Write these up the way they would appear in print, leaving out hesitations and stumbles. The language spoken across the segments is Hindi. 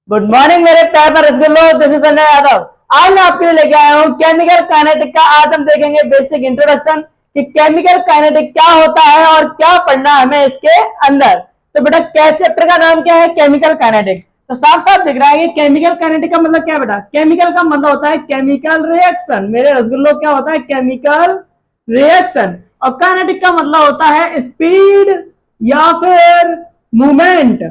गुड मॉर्निंग मेरे प्यारे रसगुल्लो, दिस इज संजय यादव। आज मैं आपके लिए लेके आया हूँ केमिकल काइनेटिक का। आज हम देखेंगे बेसिक इंट्रोडक्शन कि केमिकल काइनेटिक क्या होता है और क्या पढ़ना है हमें इसके अंदर। तो बेटा क्या चैप्टर का नाम क्या है? Chemical kinetic. तो साफ साफ दिख रहा है कि केमिकल काइनेटिक का मतलब क्या है बेटा? केमिकल का मतलब होता है केमिकल रिएक्शन। मेरे रसगुल्लो क्या होता है? Chemical reaction. और काइनेटिक का मतलब होता है स्पीड या फिर मूवमेंट।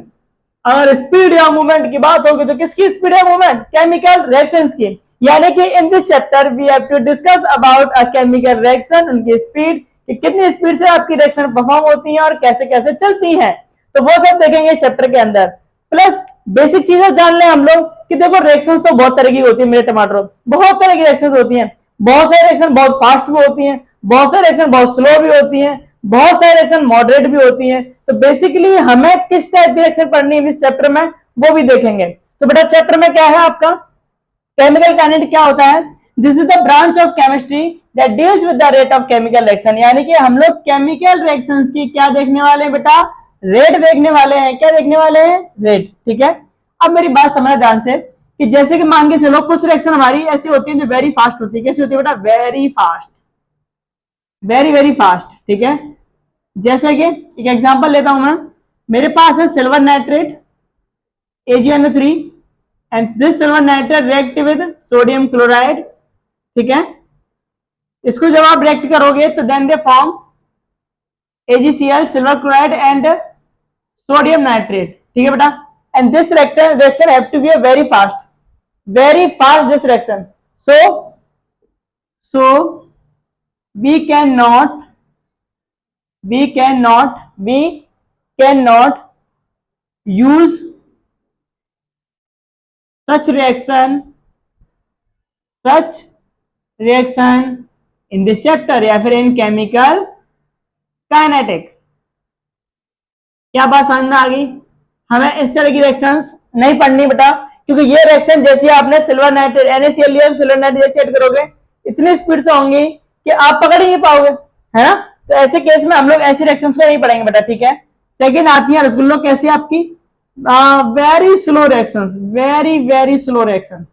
अगर स्पीड या मूवमेंट की बात होगी तो किसकी स्पीड या मूवमेंट? केमिकल रिएक्शंस की। यानी कि in this chapter we have to discuss about a chemical reaction, उनकी स्पीड कि कितनी स्पीड से आपकी रिएक्शन परफॉर्म होती है और कैसे कैसे चलती हैं। तो वो सब देखेंगे चैप्टर के अंदर। प्लस बेसिक चीजें जान लें हम लोग कि देखो रिएक्शंस तो बहुत तरह की होती है मेरे टमाटरों, बहुत तरह की रिएक्शंस होती हैं। बहुत सारी रिएक्शन बहुत फास्ट भी होती हैं, बहुत सारी रिएक्शन बहुत स्लो भी होती हैं, बहुत सारी रिएक्शन मॉडरेट भी होती हैं। तो बेसिकली हमें किस टाइप की रिएक्शन पढ़नी है इस चैप्टर में वो भी देखेंगे। तो बेटा चैप्टर में क्या है आपका? केमिकल काइनेटिक क्या होता है? This is the branch of chemistry that deals with the rate of chemical reaction. यानी कि हम लोग केमिकल रिएक्शंस की क्या देखने वाले हैं बेटा? रेट देखने वाले हैं। क्या देखने वाले हैं? रेट। ठीक है। अब मेरी बात समझना ध्यान से कि जैसे कि मान के चलो कुछ रिएक्शन हमारी ऐसी होती है जो वेरी फास्ट होती है। कैसी होती है बेटा? Very fast, very very fast. ठीक है। जैसे कि एक एग्जांपल लेता हूं मैं। मेरे पास है silver nitrate AgNO3 and this silver nitrate react with sodium chloride. ठीक है। इसको जब आप रिएक्ट करोगे तो then they form AgCl silver chloride and sodium nitrate. ठीक है बेटा। And this reaction have to be a very fast this reaction. So we cannot we cannot we cannot use such reaction in this chapter या फिर in chemical kinetic। क्या बात समझ में आ गई? हमें इस तरह की रिएक्शंस नहीं पढ़नी बेटा, क्योंकि ये रिएक्शन जैसे आपने सिल्वर नाइट्रेट NaCl लिया सिल्वर नाइट्रेट जैसे ऐड करोगे इतनी स्पीड से होंगी कि आप पकड़ ही नहीं पाओगे, है ना। तो ऐसे केस में हम लोग ऐसी रिएक्शंस को नहीं पढ़ेंगे बेटा। ठीक है। सेकंड आती है रसगुल्लो कैसी आपकी? Very slow reactions, very very slow reaction,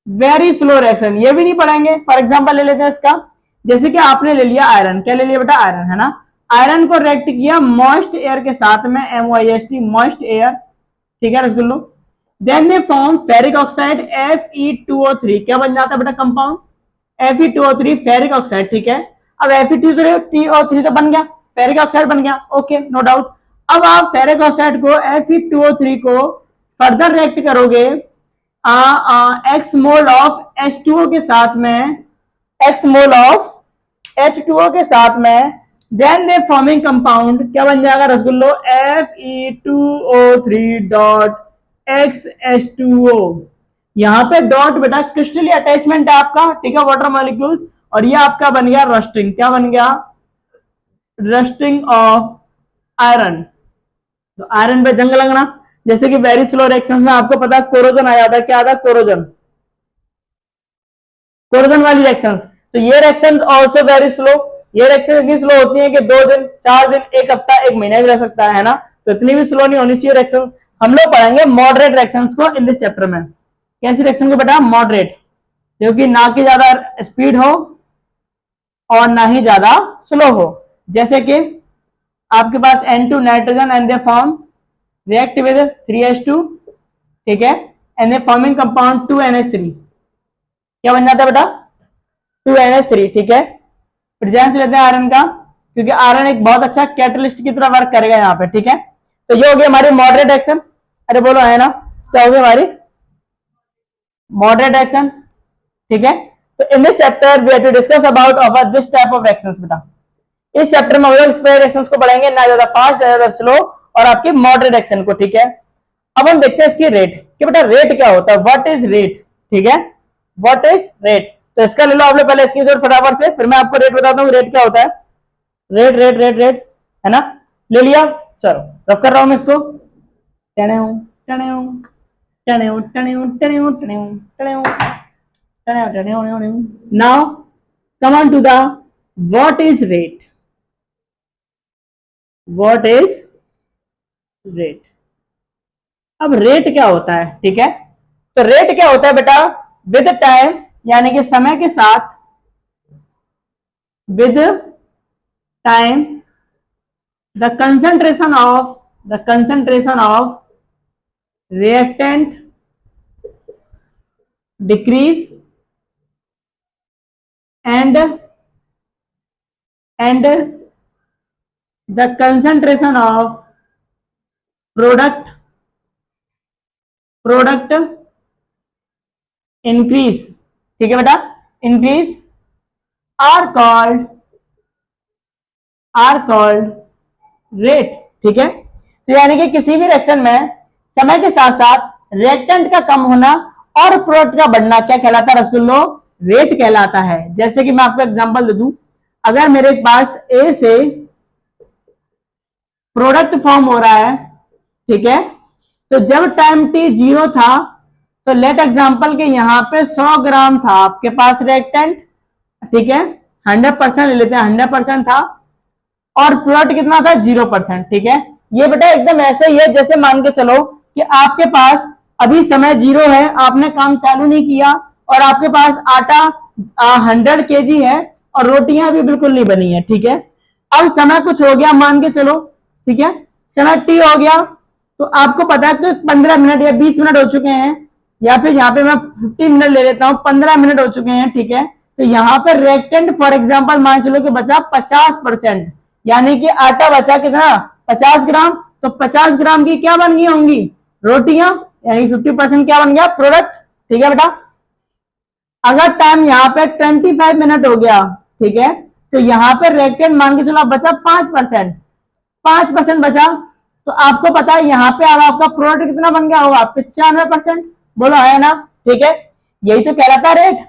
very slow reaction ये भी नहीं पढ़ेंगे। फॉर एग्जांपल ले लेते हैं इसका। जैसे कि आपने ले लिया आयरन। क्या ले लिया बेटा? आयरन, है ना। आयरन को रिएक्ट किया मॉइस्ट एयर के साथ में, MOIST मॉइस्ट एयर। ठीक है रसगुल्लो। Then they form ferric oxide Fe2O3। क्या बन जाता है बेटा कंपाउंड? Fe2O3 ferric oxide. ठीक है। अब Fe2O3 तो बन गया, फेरिक ऑक्साइड बन गया। Okay, no doubt. अब आप फेरिक ऑक्साइड को Fe2O3 को फर्दर रिएक्ट करोगे एक्स मोल ऑफ H2O के साथ में, एक्स मोल ऑफ H2O के साथ में, देन दे फॉर्मिंग कंपाउंड क्या बन जाएगा रसगुल्लो? Fe2O3 dot XH2O। यहां पे डॉट बेटा क्रिस्टली अटैचमेंट है आपका। ठीक है, वाटर मॉलिक्यूल्स। और ये आपका बन गया रस्टिंग। क्या बन गया? Rusting of iron. तो आयरन पे जंग लगना। जैसे कि वेरी स्लो रिएक्शंस में आपको पता है कोरोजन आ जाता है। क्या आता है? कोरोजन, कोरोजन वाली रिएक्शंस। तो ये रिएक्शंस आल्सो वेरी स्लो। ये रिएक्शन इतनी स्लो होती है कि 2 दिन 4 दिन 1 हफ्ता 1 महीना भी रह सकता है ना। तो इतनी भी स्लो नहीं होनी चाहिए रिएक्शन। हम लोग पढ़ेंगे मॉडरेट रिएक्शंस को इन दिस चैप्टर में। कैसी रिएक्शन को बेटा? मॉडरेट, क्योंकि ना की ज्यादा स्पीड हो और ना ही ज्यादा स्लो हो। जैसे कि आपके पास N2 nitrogen and they form react with 3H2। ठीक है। And they forming compound 2NH3। क्या बन जाता है बेटा? 2NH3। ठीक है। प्रेजेंस लेते हैं आयरन का, क्योंकि आयरन एक बहुत अच्छा कैटलिस्ट की तरह वर्क करेगा यहाँ पे। ठीक है। तो ये हो गई हमारी मॉडरेट एक्शन। अरे बोलो, है ना। क्या हो गई हमारी मॉडरेट एक्शन? ठीक है। तो in this chapter we have to discuss about of this type of actions बेटा। इस चैप्टर में हम लोग स्पेयर एक्शंस को पढ़ेंगे, ना ज्यादा फास्ट ना ज्यादा स्लो, और आपकी मॉडरेट एक्शन को। ठीक है। अब हम देखते हैं इसकी रेट कि बेटा रेट क्या होता है, व्हाट इज रेट। ठीक है, व्हाट इज रेट। तो इसका ले लो आप लोग पहले स्क्रीनशॉट फटाफट से, फिर मैं आपको रेट बताता हूँ रेट क्या होता है। रेट रेट रेट रेट, है ना। ले लिया, चलो रब कर रहा हूं मैं इसको। Now come on to the what is rate. What is rate? अब रेट क्या होता है, ठीक है। तो रेट क्या होता है बेटा, विद टाइम यानी कि समय के साथ, with time the concentration of reactant decrease and the concentration of product increase, ठीक है बेटा, increase are called रेट, ठीक है। तो यानी कि किसी भी रिएक्शन में समय के साथ साथ रिएक्टेंट का कम होना और प्रोडक्ट का बढ़ना क्या कहलाता है रसगुल्लो, रेट कहलाता है। जैसे कि मैं आपको एग्जांपल दे दूं, अगर मेरे पास ए से प्रोडक्ट फॉर्म हो रहा है, ठीक है, तो जब टाइम टी 0 था, तो लेट एग्जांपल के यहां पे 100 ग्राम था आपके पास रिएक्टेंट, ठीक है, 100% ले लेते हैं, 100% था, और प्लॉट कितना था 0%, ठीक है। ये बेटा एकदम ऐसे ही है जैसे मान के चलो कि आपके पास अभी समय 0 है, आपने काम चालू नहीं किया, और आपके पास आटा 100 kg है और रोटियां भी बिल्कुल नहीं बनी है, ठीक है। अब समय कुछ हो गया मान के चलो, ठीक है, समय टी हो गया, तो आपको पता है कि 15 मिनट या 20 मिनट हो चुके हैं, या फिर यहाँ पे मैं 15 मिनट ले लेता हूं, 15 मिनट हो चुके हैं, ठीक है। तो यहाँ पे रिएक्टेंट फॉर एग्जांपल मान चलो कि बचा 50%, यानी कि आटा बचा कितना 50 ग्राम, तो 50 ग्राम की क्या बन गई होंगी रोटियां, यानी 50% क्या बन गया प्रोडक्ट, ठीक है बेटा। अगर टाइम यहाँ पे 25 मिनट हो गया, ठीक है, तो यहाँ पे रिएक्टेंट मान के चलो बचा 5%, 5% बचा, तो आपको पता है यहाँ पे अब आपका प्रोडक्ट कितना बन गया होगा 95%, बोलो है ना, ठीक है। यही तो कह रहा था रेट,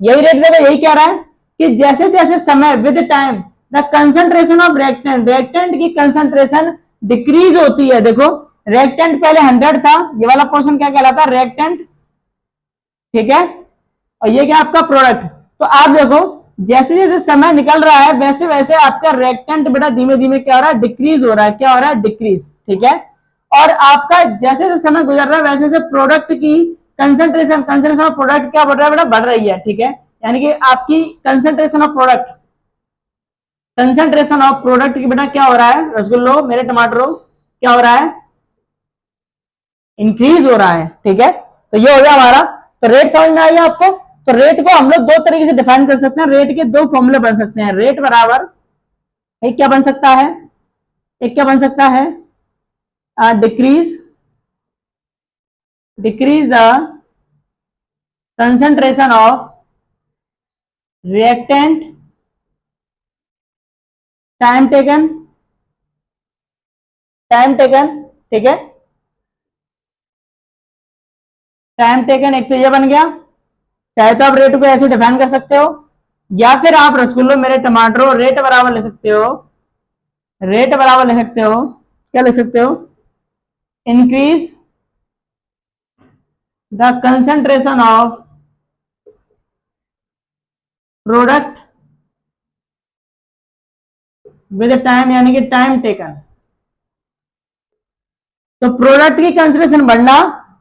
यही रेट देखो, यही कह रहा है कि जैसे जैसे समय with time the concentration of reactant, reactant की कंसंट्रेशन डिक्रीज होती है। देखो रिएक्टेंट पहले 100 था, ये वाला पोर्शन क्या कहलाता है रिएक्टेंट, ठीक है, और ये क्या आपका प्रोडक्ट। तो आप देखो जैसे जैसे समय निकल रहा है वैसे वैसे आपका रिएक्टेंट बेटा धीमे धीमे क्या हो रहा है डिक्रीज हो रहा है, क्या हो रहा है डिक्रीज, ठीक है। और आपका जैसे जैसे समय गुजर रहा है वैसे वैसे प्रोडक्ट की कंसंट्रेशन ऑफ प्रोडक्ट क्या बढ़ रहा है बेटा, बढ़ रही है, ठीक है। यानी कि आपकी कंसंट्रेशन ऑफ प्रोडक्ट की बेटा क्या हो रहा है रसगुल्लो मेरे टमाटरों, क्या हो रहा है इंक्रीज हो रहा है, ठीक है। तो ये हो गया हमारा, तो रेट समझ में आइए आपको। तो रेट को हम लोग दो तरीके से डिफाइन कर सकते हैं, रेट के दो फॉर्मूले बन सकते हैं, रेट बराबर एक क्या बन सकता है, एक क्या बन सकता है decrease decrease the concentration of reactant time taken, time taken, ठीक है, टाइम टेकन एक तो ये बन गया। चाहे तो आप रेट को ऐसे डिफाइन कर सकते हो, या फिर आप रसगुल्लो मेरे टमाटरों रेट बराबर ले सकते हो, रेट बराबर ले सकते हो, क्या ले सकते हो increase the concentration of product with time, यानी कि टाइम टेकन। तो प्रोडक्ट की कंसंट्रेशन बढ़ना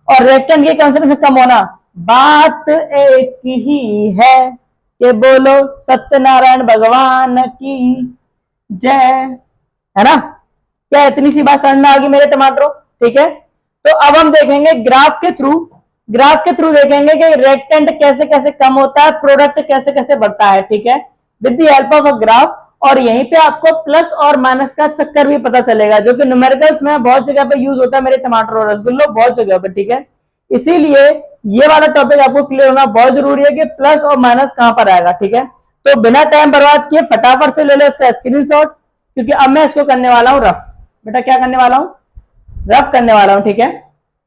और रिएक्टेंट की कंसंट्रेशन कम होना, बात एक ही है कि बोलो सत्यनारायण भगवान की जय, है ना। क्या इतनी सी बात समझ में आ गई मेरे टमाटरों, ठीक है। तो अब हम देखेंगे ग्राफ के थ्रू देखेंगे कि रिएक्टेंट कैसे कैसे कम होता है, प्रोडक्ट कैसे कैसे बढ़ता है, ठीक है, with the help of a graph. और यहीं पे आपको प्लस और माइनस का चक्कर भी पता चलेगा, जो कि न्यूमेरिकल्स में बहुत जगह पे यूज होता है मेरे टमाटर और रसगुल्लो, बहुत जगह पे, ठीक है। इसीलिए ये वाला टॉपिक आपको क्लियर होना बहुत जरूरी है कि प्लस और माइनस कहां पर आएगा, ठीक है। तो बिना टाइम बर्बाद किए फटाफट से ले लो इसका स्क्रीनशॉट, क्योंकि अब मैं इसको करने वाला हूं रफ, बेटा क्या करने वाला हूं, रफ करने वाला हूं, ठीक है।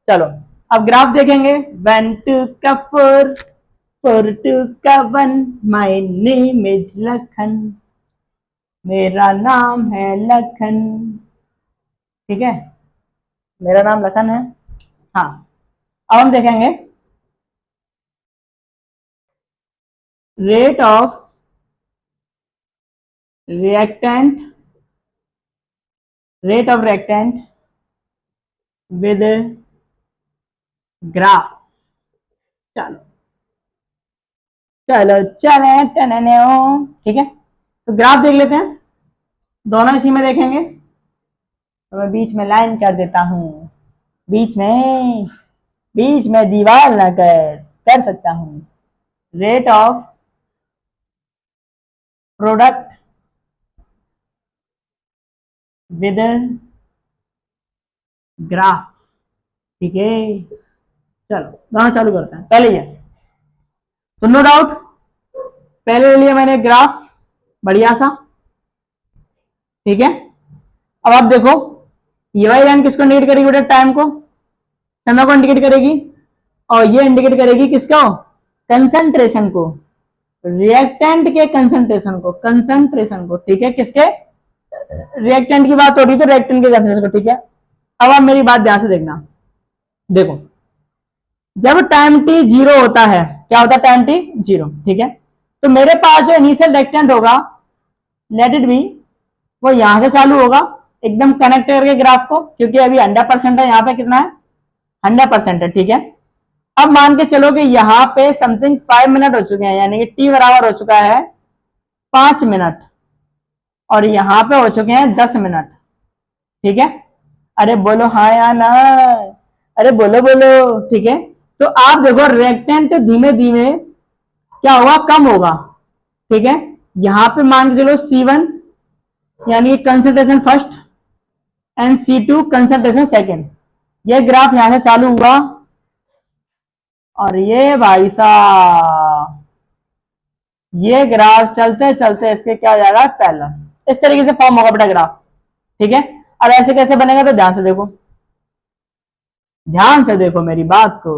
चलो अब ग्राफ देखेंगे, 1 2 का 4 4 2 का 1, माय नेम इज लखन, मेरा नाम है लखन, ठीक है, मेरा नाम लखन है। हाँ, अब हम देखेंगे rate of reactant, rate of reactant with graph. चलो चलो चले टनने, ठीक है, तो ग्राफ देख लेते हैं, दोनों इसी में देखेंगे। तो मैं बीच में लाइन कर देता हूं, बीच में, बीच में दीवार ना कर सकता हूं। Rate of product with graph, ठीक है। चलो दोनों चालू करते हैं। पहले ये तो नो डाउट, पहले ले लिया मैंने ग्राफ, बढ़िया सा, ठीक है। अब आप देखो, ये वाली लाइन किसको इंडिकेट करेगी बेटा? टाइम को, समय को इंडिकेट करेगी, और ये इंडिकेट करेगी किसको? कंसंट्रेशन को, रिएक्टेंट के कंसंट्रेशन को, कंसंट्रेशन को, ठीक है। किसके? रिएक्टेंट की बात हो रही तो रिएक्टेंट के कंसंट्रेशन को, ठीक है। अब आप मेरी बात ध्यान से देखना, देखो जब टाइम टी जीरो होता है, क्या होता है? टाइम टी जीरो, ठीक है। तो मेरे पास जो इनिशियल रिएक्टेंट होगा, लेट इट बी, वो यहां से चालू होगा एकदम कनेक्ट करके ग्राफ को, क्योंकि अभी 100% है, यहाँ पे कितना है? 100% है, ठीक है। अब मान के चलो कि यहाँ पे समथिंग 5 मिनट हो चुके हैं, यानी कि टी बराबर हो चुका है 5 मिनट, और यहाँ पे हो चुके हैं 10 मिनट, ठीक है। अरे बोलो हाँ या ना, अरे बोलो बोलो, ठीक है। तो आप देखो रिएक्टेंट धीमे धीमे क्या होगा? कम होगा, ठीक है। यहां पे मान के चलो C1 यानी concentration first, and C2 concentration second. ये ग्राफ यहां से चालू हुआ, और ये भाई साहब ये ग्राफ चलते चलते इसके क्या हो जाएगा? पैरेलल। इस तरीके से फॉर्म होगा बेटा ग्राफ, ठीक है। अब ऐसे कैसे बनेगा? तो ध्यान से देखो, ध्यान से देखो मेरी बात को,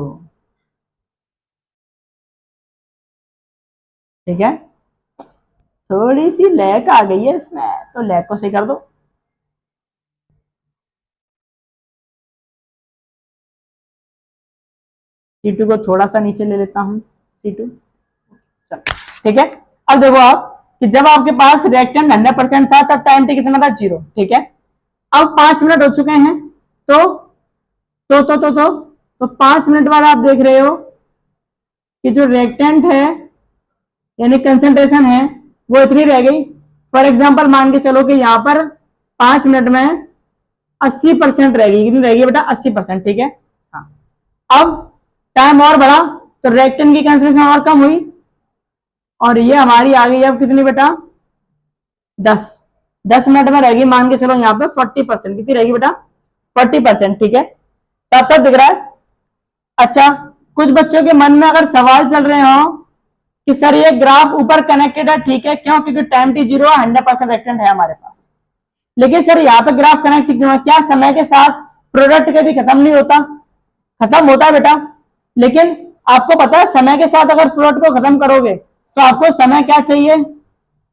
ठीक है। थोड़ी सी लैग आ गई है इसमें, तो लैग को सही कर दो। C2 को थोड़ा सा नीचे ले लेता हूं, C2, ठीक है। अब देखो आप कि जब आपके पास रिएक्टेंट 100% था तब टाइम टी कितना था? जीरो, ठीक है। अब 5 मिनट हो चुके हैं, तो 5 मिनट बाद आप देख रहे हो कि जो रिएक्टेंट है यानी कंसेंट्रेशन है वो इतनी रह गई। फॉर एग्जाम्पल मान के चलो कि यहाँ पर 5 मिनट में 80% रहेगी। कितनी रहेगी बेटा? 80%, ठीक है। हाँ, अब टाइम और बढ़ा तो रिएक्टेंट की कंसेंट्रेशन और कम हुई, और ये हमारी आ गई अब कितनी बेटा? 10 मिनट में रहेगी मान के चलो यहाँ पे 40%। कितनी रहेगी बेटा? 40%, ठीक है। साफ साफ दिख रहा है। अच्छा, कुछ बच्चों के मन में अगर सवाल चल रहे हो कि सर ये ग्राफ ऊपर कनेक्टेड है, ठीक है, क्यों? क्योंकि टाइम टी जीरो 100% रिएक्टेंट है हमारे पास। लेकिन सर यहाँ पे ग्राफ कनेक्ट क्यों है? क्या समय के साथ प्रोडक्ट कभी खत्म नहीं होता? खत्म होता है बेटा, लेकिन आपको पता है समय के साथ अगर प्रोडक्ट को खत्म करोगे तो आपको समय क्या चाहिए?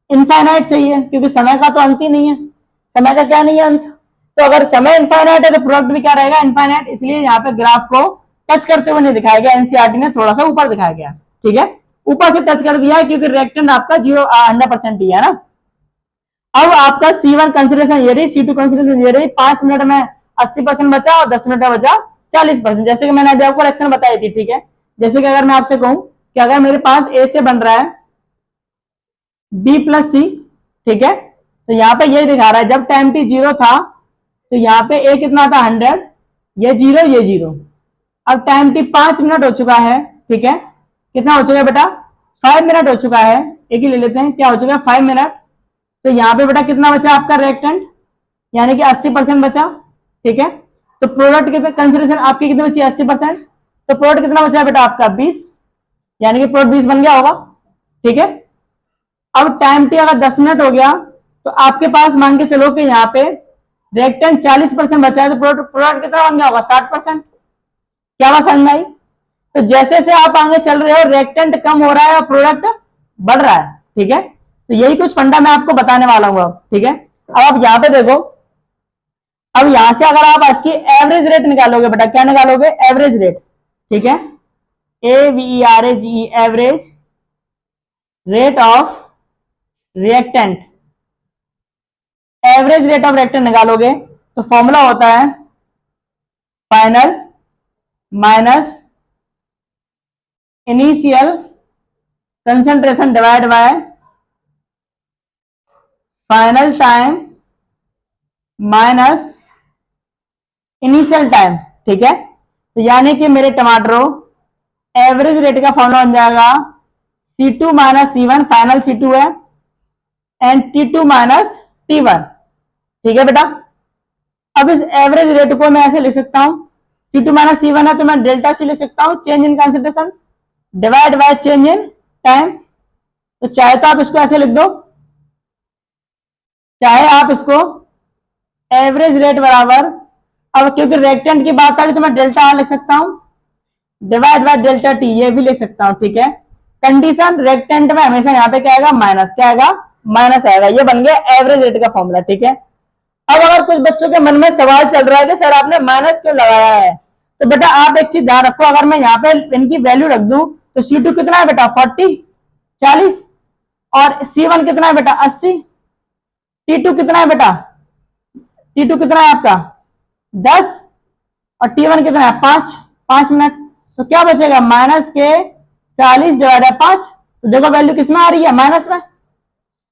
इनफाइनाइट चाहिए, क्योंकि समय का तो अंत ही नहीं है। समय का क्या नहीं है? अंत। तो अगर समय इनफाइनाइट है तो प्रोडक्ट भी क्या रहेगा? इनफाइनाइट। इसलिए यहाँ पे ग्राफ को टच करते हुए नहीं दिखाया गया, एनसीईआरटी ने थोड़ा सा ऊपर दिखाया गया, ठीक है। ऊपर से टच कर दिया क्योंकि रिएक्टेंट आपका 100% ही है ना। अब आपका C1 कंसिडरेशन ये रही, C2 कंसिडरेशन ये रही। 5 मिनट में 80% बचा और 10 मिनट में बचा 40%। जैसे कि मैंने अभी आपको रिएक्शन बताई थी, ठीक है। जैसे कि अगर मैं आपसे कहूं कि अगर मेरे पास ए से बन रहा है B+C, ठीक है, तो यहाँ पे ये दिखा रहा है जब टाइम टी जीरो था तो यहाँ पे ए कितना था? 100, ये जीरो, ये जीरो। अब टाइम टी 5 मिनट हो चुका है, ठीक है। कितना हो चुका है बेटा? 5 मिनट हो चुका है। एक ही ले लेते हैं, क्या हो चुका है? 5 मिनट। तो यहाँ पे बेटा कितना बचा आपका रिएक्टेंट? यानी कि 80% बचा, ठीक है। तो प्रोडक्ट कितना कंसिडरेशन आपकी कितनी बची? 80%। तो प्रोडक्ट कितना बचा बेटा आपका? 20, यानी कि प्रोडक्ट 20 बन गया होगा, ठीक है। अब टाइम टी अगर 10 मिनट हो गया तो आपके पास मान के चलो कि यहाँ पे रिएक्टेंट 40% बचा है, तो प्रोडक्ट कितना बन गया होगा? 60%। क्या बात समझ में आई? तो जैसे जैसे आप आगे चल रहे हो रिएक्टेंट कम हो रहा है और प्रोडक्ट बढ़ रहा है, ठीक है। तो यही कुछ फंडा मैं आपको बताने वाला हूं अब, ठीक है। अब आप यहाँ पे देखो, अब यहां से अगर आप इसकी एवरेज रेट निकालोगे बेटा, क्या निकालोगे? एवरेज रेट, ठीक है। AVERAGE, average rate of reactant, average rate of reactant निकालोगे तो फॉर्मूला होता है final minus initial concentration divide by final time minus initial time. ठीक है, तो यानी कि मेरे टमाटरों एवरेज रेट का फॉर्मूला बन जाएगा C2 minus C1, final C2 है, एंड T2 माइनस T1। ठीक है बेटा, अब इस एवरेज रेट को मैं ऐसे लिख सकता हूं, C2 माइनस C1 है तो मैं डेल्टा C लिख सकता हूं, change in concentration divide by change in time. तो चाहे तो आप इसको ऐसे लिख दो, चाहे आप इसको एवरेज रेट बराबर, अब क्योंकि रेक्टेंट की बात आ रही तो मैं डेल्टा आर लिख सकता हूं डिवाइड बाय डेल्टा टी, ये भी लिख सकता हूं। ठीक है, कंडीशन रेक्टेंट में हमेशा यहाँ पे क्या आएगा, माइनस, क्या आएगा, माइनस आएगा। ये बन गया एवरेज रेट का फॉर्मूला। ठीक है, अब अगर कुछ बच्चों के मन में सवाल चल रहा है कि सर आपने माइनस क्यों लगाया है, तो बेटा आप एक चीज ध्यान रखो, अगर मैं यहाँ पे इनकी वैल्यू रख दूं तो C2 कितना है बेटा 40, 40, और C1 कितना है बेटा 80, T2 कितना है बेटा, T2 कितना है आपका 10, और T1 कितना है 5, 5 मिनट। तो क्या बचेगा, माइनस के 40 डिवाइड बाय 5। तो देखो वैल्यू किसमें आ रही है, माइनस में।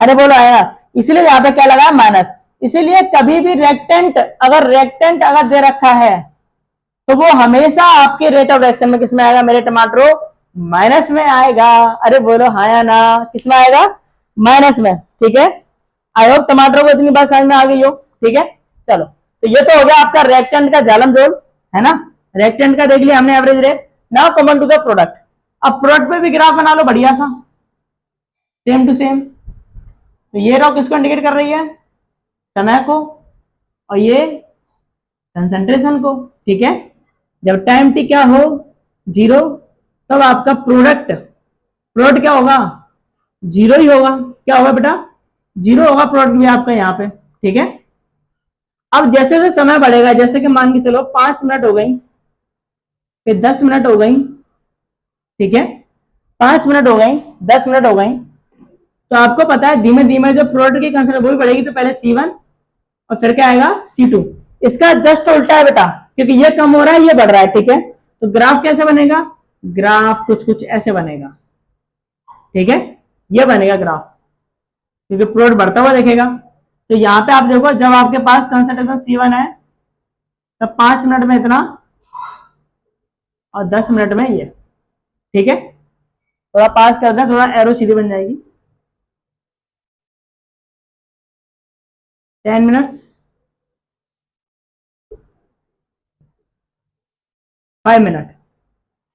अरे बोलो आया, इसीलिए यहाँ पे क्या लगा, माइनस। इसीलिए कभी भी रेक्टेंट अगर दे रखा है तो वो हमेशा आपके रेट ऑफ रिएक्शन में किसमें आएगा मेरे टमाटरों, माइनस में आएगा। अरे बोलो हाँ या ना, किसमें आएगा, माइनस में। ठीक है, आई होप टमाटरों को इतनी बात समझ में आ गई हो। ठीक है, चलो, तो ये तो हो गया आपका रेक्टेंट का जालम जोल, है ना। रेक्टेंट का देख लिया हमने average rate. Now come on to the product. अब प्रोडक्ट पे भी ग्राफ बना लो बढ़िया सा, सेम टू सेम। तो ये रो किसको इंडिकेट कर रही है, समय को, और ये कंसंट्रेशन को। ठीक है, जब टाइम टी क्या हो, 0, तब आपका प्रोडक्ट क्या होगा, 0 ही होगा। क्या होगा बेटा, 0 होगा प्रोडक्ट भी आपका यहाँ पे। ठीक है, अब जैसे जैसे समय बढ़ेगा, जैसे कि मान के चलो 5 मिनट हो गई, फिर 10 मिनट हो गई। ठीक है, 5 मिनट हो गई, 10 मिनट हो गई, तो आपको पता है धीमे धीमे जो प्रोडक्ट की कंसंट्रेशन वो भी बढ़ेगी। तो पहले C1 और फिर क्या आएगा C2। इसका जस्ट उल्टा है बेटा, क्योंकि ये कम हो रहा है, ये बढ़ रहा है। ठीक है, तो ग्राफ कैसे बनेगा, ग्राफ कुछ ऐसे बनेगा। ठीक है, ये बनेगा ग्राफ, क्योंकि प्रोडक्ट बढ़ता हुआ देखेगा। तो यहाँ पे आप देखो, जब आपके पास कंसंट्रेशन C1 है तब 5 मिनट में इतना, और 10 मिनट में ये। ठीक है, थोड़ा पास कर दें, थोड़ा एरो सीधी बन जाएगी। 10 मिनट्स, 5 मिनट।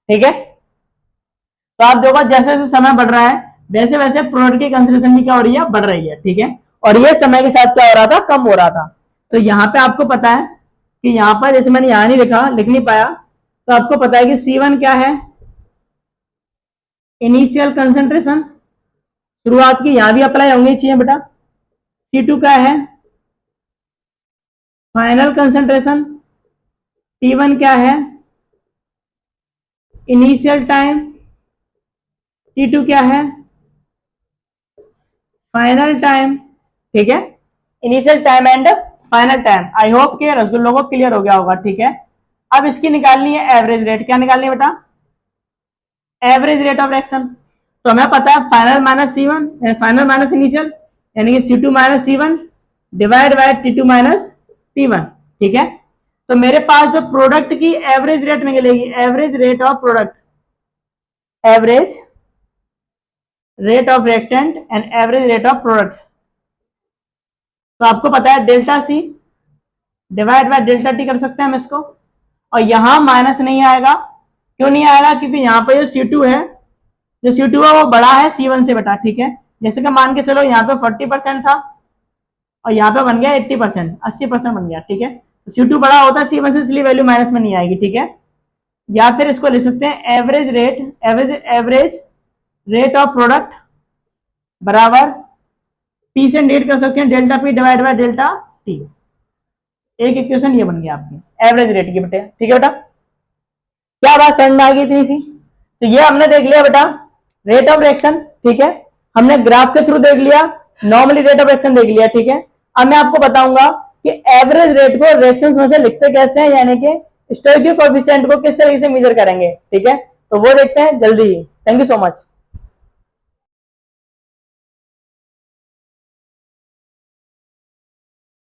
ठीक है, तो आप देखो जैसे जैसे समय बढ़ रहा है वैसे वैसे प्रोडक्ट की कंसंट्रेशन भी क्या हो रही है, बढ़ रही है। ठीक है, और ये समय के साथ क्या हो रहा था, कम हो रहा था। तो यहाँ पे आपको पता है कि यहाँ पर, जैसे मैंने यहाँ नहीं लिखा, लिख नहीं पाया, तो आपको पता है कि C1 क्या है, इनिशियल कंसंट्रेशन, शुरुआत की, यहां भी अप्लाई होंगी चीजें बेटा। C2 क्या है, फाइनल कंसंट्रेशन। T1 क्या है, इनिशियल टाइम। T2 क्या है, फाइनल टाइम। ठीक है, initial time and final time. I hope के रसगुल्लों को क्लियर हो गया होगा। ठीक है, अब इसकी निकालनी है एवरेज रेट। क्या निकालनी है बेटा, एवरेज रेट ऑफ रिएक्शन। तो हमें पता है final minus C1, final minus initial, यानी कि C2 minus C1 divide by T2 minus T1। ठीक है, तो मेरे पास जो प्रोडक्ट की एवरेज रेट निकलेगी, average rate of product, average rate of reactant and average rate of product. तो आपको पता है delta C divide by delta T कर सकते हैं हम इसको, और यहां माइनस नहीं आएगा। क्यों नहीं आएगा, क्योंकि यहाँ पे जो C2 है, जो C2 है वो बड़ा है C1 से बेटा। ठीक है, जैसे कि मान के चलो यहाँ पे 40% था और यहाँ पे बन गया 80%, 80% बन गया। ठीक है, तो C2 बड़ा होता है C1 से, इसलिए वैल्यू माइनस में नहीं आएगी। ठीक है, या फिर इसको लिख सकते हैं एवरेज रेट ऑफ प्रोडक्ट बराबर P से डेट कर सकते हैं delta P divide by delta T। एक इक्वेशन ये बन गया आपकी एवरेज रेट की बेटे। ठीक है बेटा, क्या बात समझ में आ गई इतनी सी। तो ये हमने देख लिया बेटा रेट ऑफ रिएक्शन। ठीक है, हमने ग्राफ के थ्रू देख लिया, नॉर्मली रेट ऑफ रिएक्शन देख लिया। ठीक है, अब मैं आपको बताऊंगा कि एवरेज रेट को रिएक्शंस में से लिखते कैसे हैं, यानी कि स्टोइकियो कोएफिशिएंट को किस तरीके से मेजर करेंगे, ठीक है, तो वो देखते हैं जल्दी ही। Thank you so much.